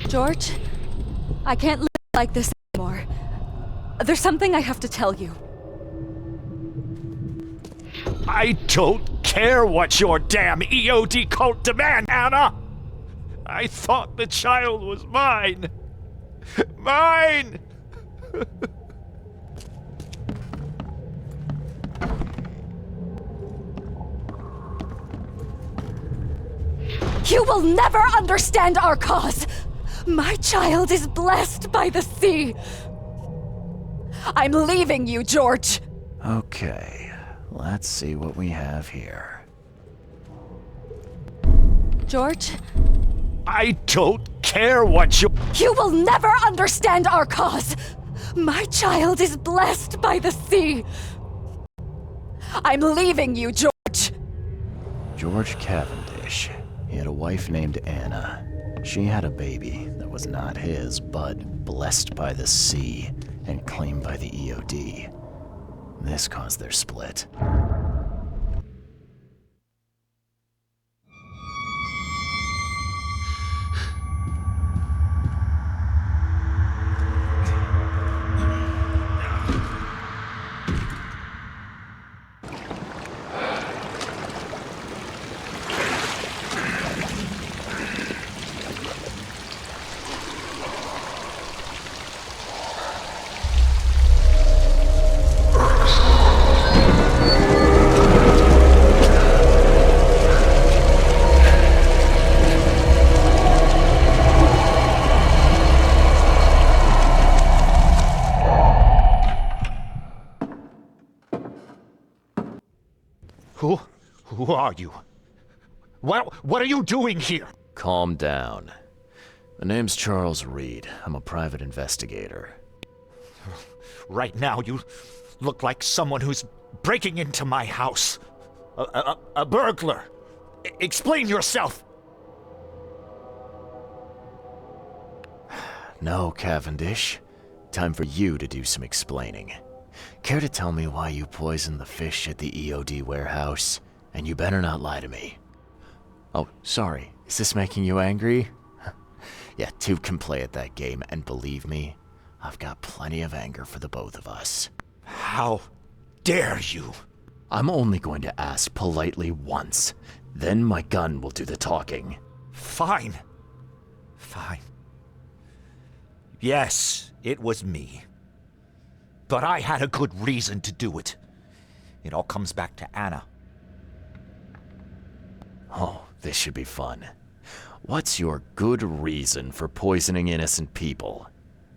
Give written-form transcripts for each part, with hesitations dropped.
George, I can't live like this anymore. There's something I have to tell you. I don't care what your damn EOD cult demand, Anna! I thought the child was mine! Mine! You will never understand our cause! My child is blessed by the sea! I'm leaving you, George! Okay, let's see what we have here. George, I don't care what you... you will never understand our cause! My child is blessed by the sea! I'm leaving you, George! George Cavendish. He had a wife named Anna. She had a baby that was not his, but blessed by the sea and claimed by the EOD. This caused their split. Who are you? What are you doing here? Calm down. My name's Charles Reed. I'm a private investigator. Right now, you look like someone who's breaking into my house. A burglar. Explain yourself. No, Cavendish. Time for you to do some explaining. Care to tell me why you poisoned the fish at the EOD warehouse? And you better not lie to me. Oh, sorry. Is this making you angry? Yeah, two can play at that game, and believe me, I've got plenty of anger for the both of us. How dare you? I'm only going to ask politely once. Then my gun will do the talking. Fine. Fine. Yes, it was me. But I had a good reason to do it. It all comes back to Anna. Oh, this should be fun. What's your good reason for poisoning innocent people?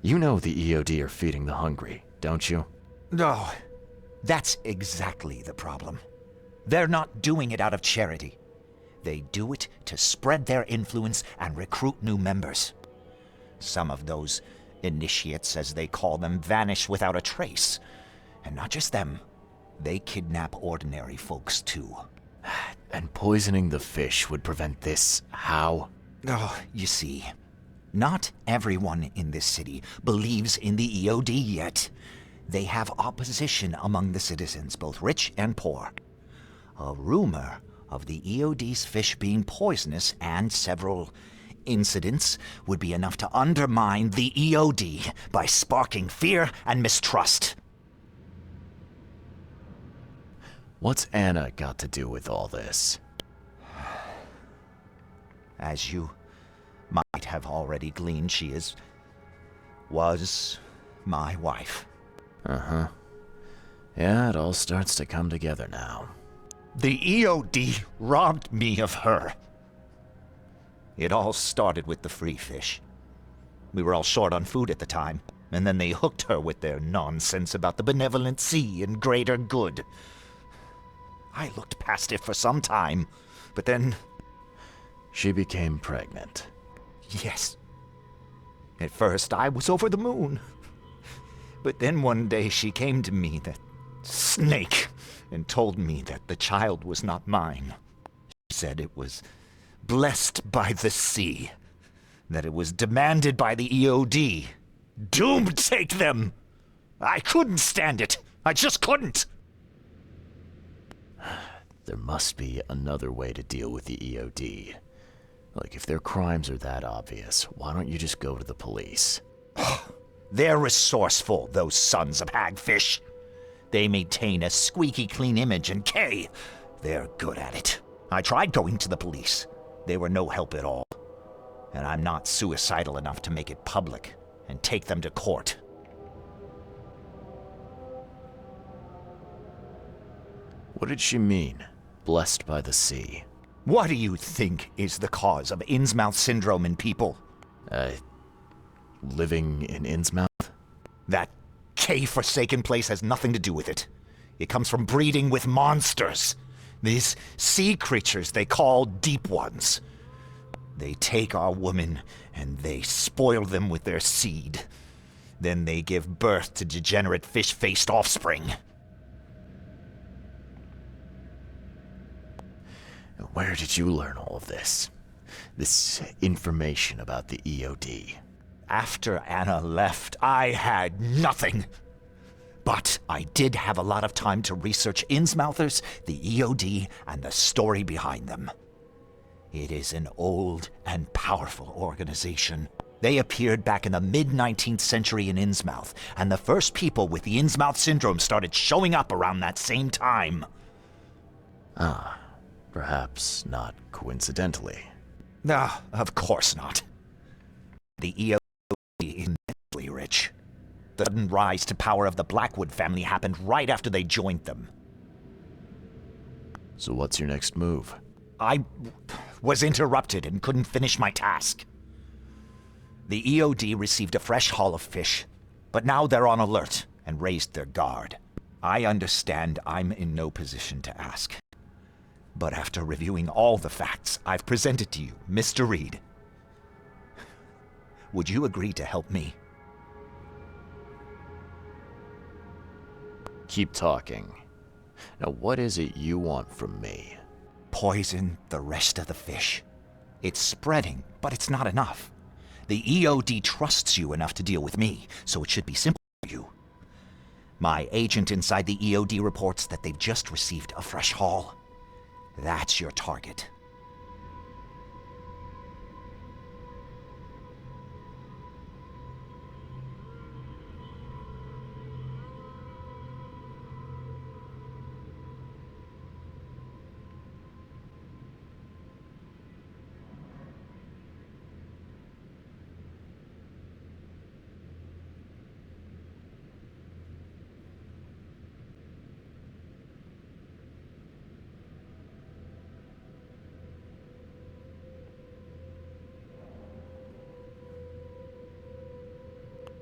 You know the EOD are feeding the hungry, don't you? No, that's exactly the problem. They're not doing it out of charity. They do it to spread their influence and recruit new members. Some of those initiates, as they call them, vanish without a trace. And not just them. They kidnap ordinary folks, too. And poisoning the fish would prevent this how? Oh, you see, not everyone in this city believes in the EOD yet. They have opposition among the citizens, both rich and poor. A rumor of the EOD's fish being poisonous and several incidents would be enough to undermine the EOD by sparking fear and mistrust. What's Anna got to do with all this? As you might have already gleaned, she was my wife. Uh-huh. Yeah, it all starts to come together now. The EOD robbed me of her. It all started with the free fish. We were all short on food at the time, and then they hooked her with their nonsense about the benevolent sea and greater good. I looked past it for some time, but then... She became pregnant. Yes. At first, I was over the moon. But then one day she came to me, that snake, and told me that the child was not mine. She said it was blessed by the sea, that it was demanded by the EOD. Doomed take them! I couldn't stand it. I just couldn't. There must be another way to deal with the EOD. Like, if their crimes are that obvious, why don't you just go to the police? They're resourceful, those sons of hagfish. They maintain a squeaky clean image, and Kay, they're good at it. I tried going to the police. They were no help at all. And I'm not suicidal enough to make it public and take them to court. What did she mean? Blessed by the sea. What do you think is the cause of Innsmouth syndrome in people? Living in Innsmouth? That Kay-forsaken place has nothing to do with it. It comes from breeding with monsters. These sea creatures they call Deep Ones. They take our women and they spoil them with their seed. Then they give birth to degenerate fish-faced offspring. Where did you learn all of this? This information about the EOD? After Anna left, I had nothing. But I did have a lot of time to research Innsmouthers, the EOD, and the story behind them. It is an old and powerful organization. They appeared back in the mid-19th century in Innsmouth, and the first people with the Innsmouth syndrome started showing up around that same time. Perhaps not coincidentally. No, of course not. The EOD is immensely rich. The sudden rise to power of the Blackwood family happened right after they joined them. So what's your next move? I was interrupted and couldn't finish my task. The EOD received a fresh haul of fish, but now they're on alert and raised their guard. I understand I'm in no position to ask. But after reviewing all the facts I've presented to you, Mr. Reed, would you agree to help me? Keep talking. Now, what is it you want from me? Poison the rest of the fish. It's spreading, but it's not enough. The EOD trusts you enough to deal with me, so it should be simple for you. My agent inside the EOD reports that they've just received a fresh haul. That's your target.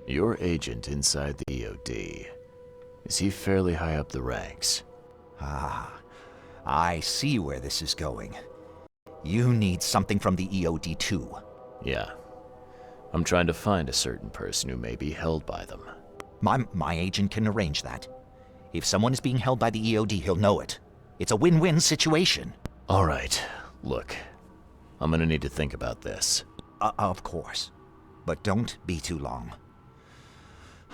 Your agent inside the EOD. Is he fairly high up the ranks? I see where this is going. You need something from the EOD too. Yeah. I'm trying to find a certain person who may be held by them. My agent can arrange that. If someone is being held by the EOD, he'll know it. It's a win-win situation. Alright, look. I'm gonna need to think about this. Of course. But don't be too long.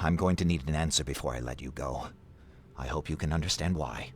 I'm going to need an answer before I let you go. I hope you can understand why.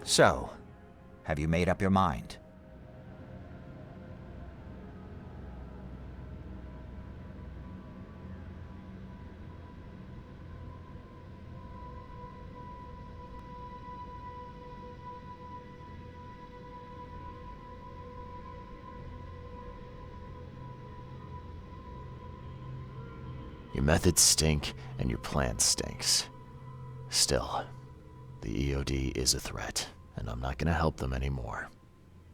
So, have you made up your mind? Your methods stink, and your plan stinks. Still, the EOD is a threat, and I'm not gonna help them anymore.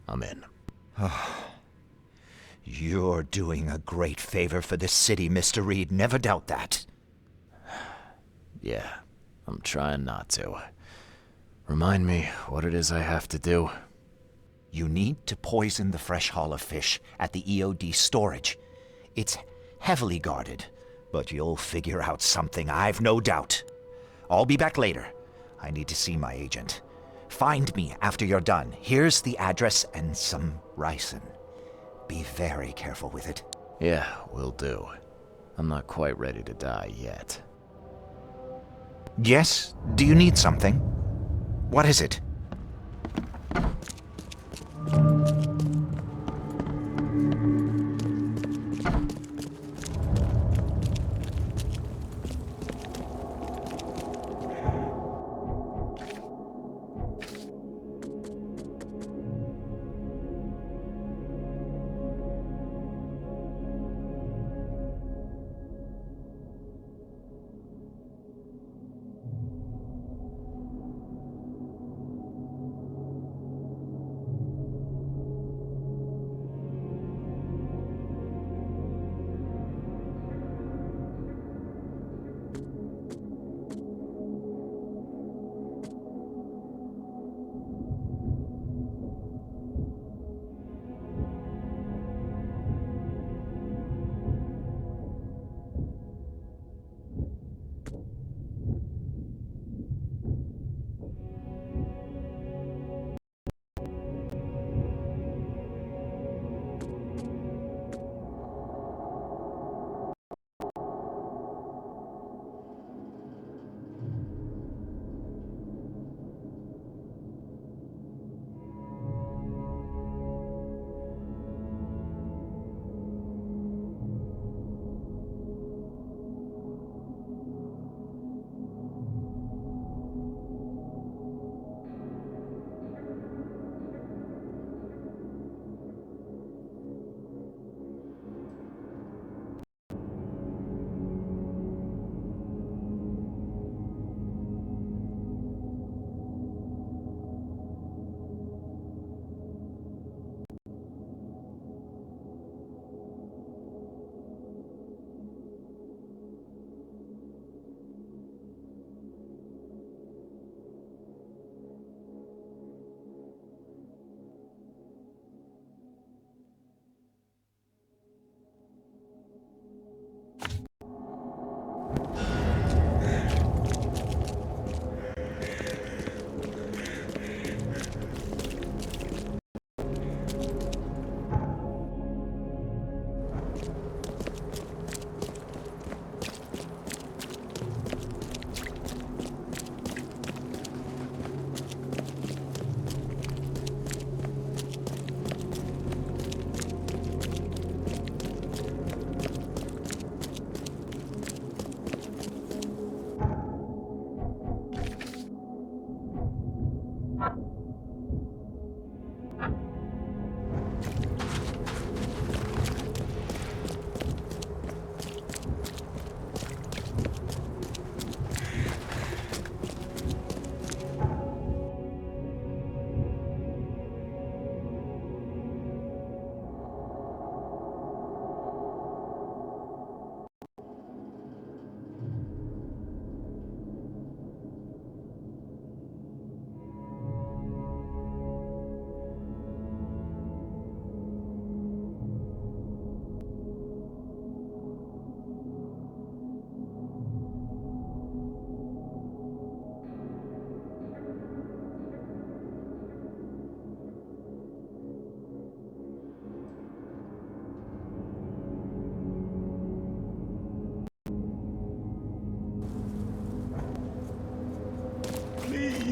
I'm in. You're doing a great favor for the city, Mr. Reed. Never doubt that. Yeah, I'm trying not to. Remind me what it is I have to do. You need to poison the fresh haul of fish at the EOD storage. It's heavily guarded, but you'll figure out something, I've no doubt. I'll be back later. I need to see my agent. Find me after you're done. Here's the address and some ricin. Be very careful with it. Yeah, will do. I'm not quite ready to die yet. Yes? Do you need something? What is it?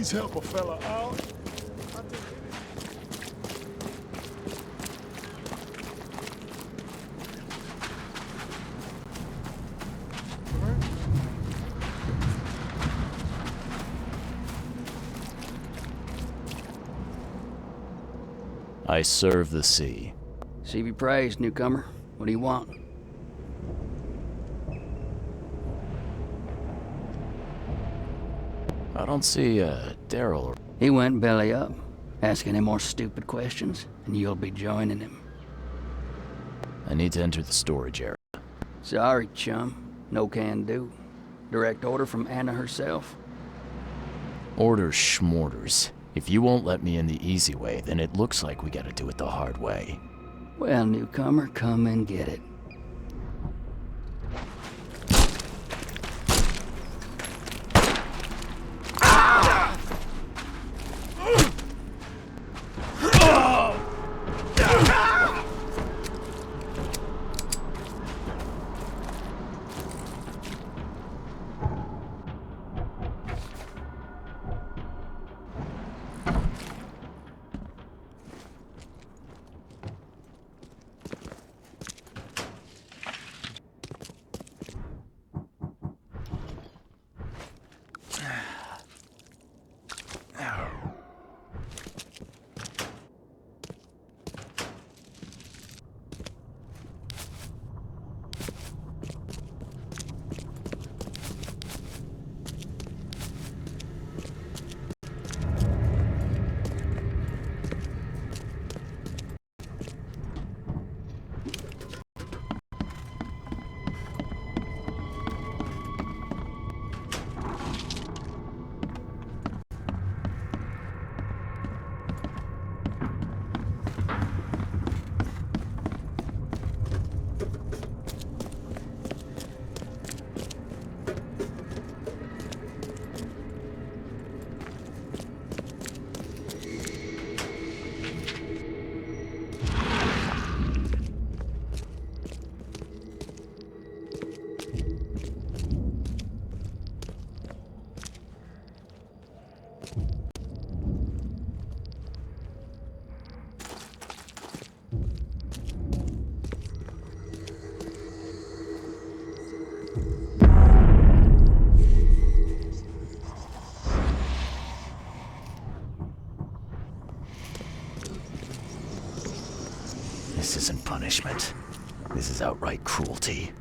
please help a fella out? I think I serve the sea. Sea be praised, newcomer. What do you want? I don't see, Daryl. He went belly up. Ask any more stupid questions, and you'll be joining him. I need to enter the storage area. Sorry, chum. No can do. Direct order from Anna herself. Orders schmorders. If you won't let me in the easy way, then it looks like we gotta do it the hard way. Well, newcomer, come and get it. This isn't punishment. This is outright cruelty.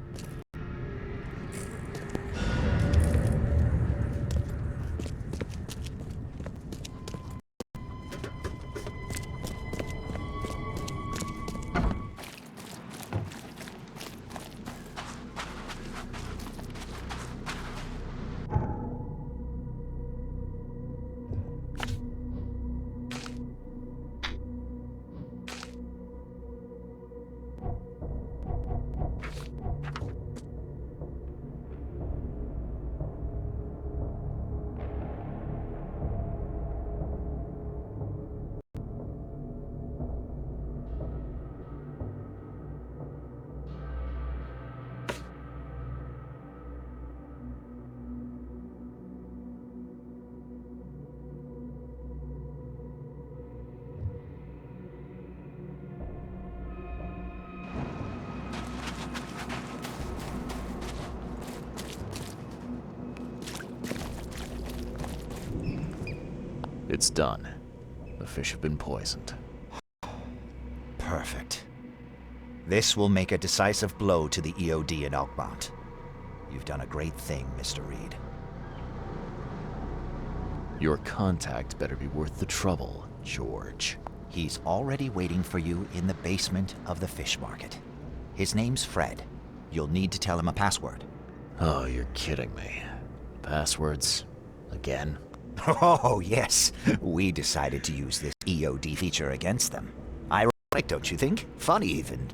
It's done. The fish have been poisoned. Perfect. This will make a decisive blow to the EOD in Oakmont. You've done a great thing, Mr. Reed. Your contact better be worth the trouble, George. He's already waiting for you in the basement of the fish market. His name's Fred. You'll need to tell him a password. Oh, you're kidding me. Passwords? Again? Oh, yes. We decided to use this EOD feature against them. Ironic, don't you think? Funny, even.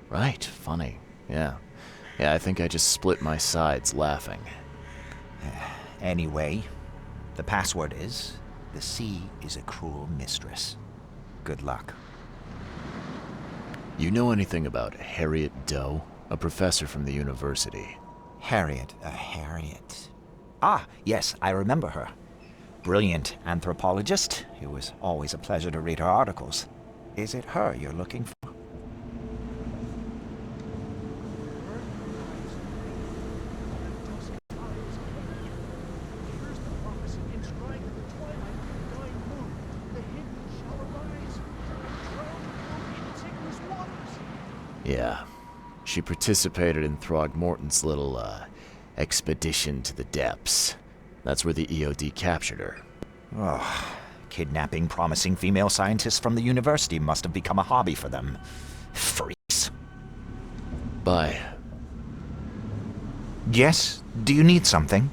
Right, funny. Yeah, I think I just split my sides laughing. Anyway, the password is, the sea is a cruel mistress. Good luck. You know anything about Harriet Doe? A professor from the university. Harriet. Ah, yes, I remember her. brilliant anthropologist. It was always a pleasure to read her articles. Is it her you're looking for? Here's the prophecy inscribed in the twilight of the dying moon. The hidden shall arise, drown in its waters. Yeah. She participated in Throgmorton's little, expedition to the depths. That's where the EOD captured her. Oh, kidnapping promising female scientists from the university must have become a hobby for them. Freaks. Bye. Yes? Do you need something?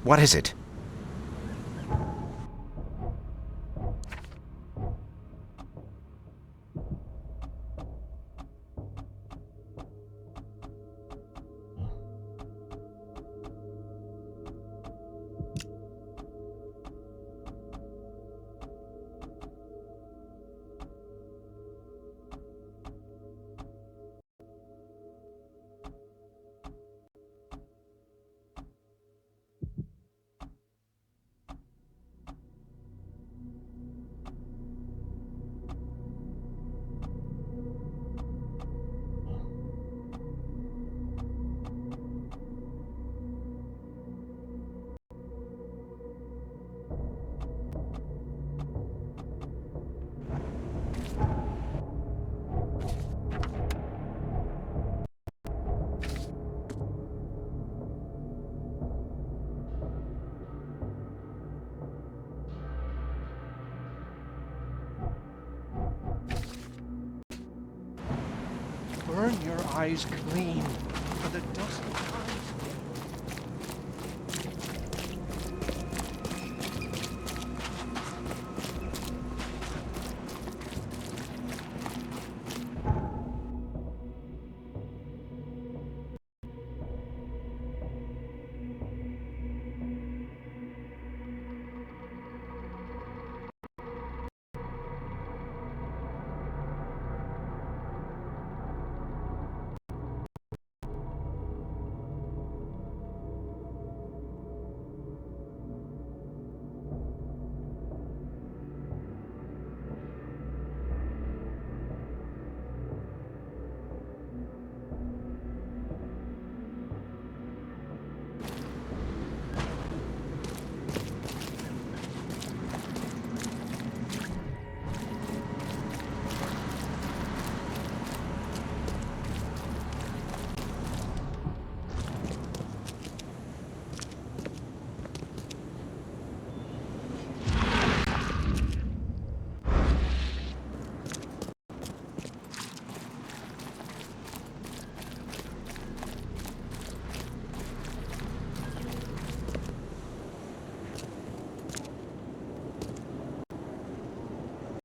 What is it? Burn your eyes clean, for the dust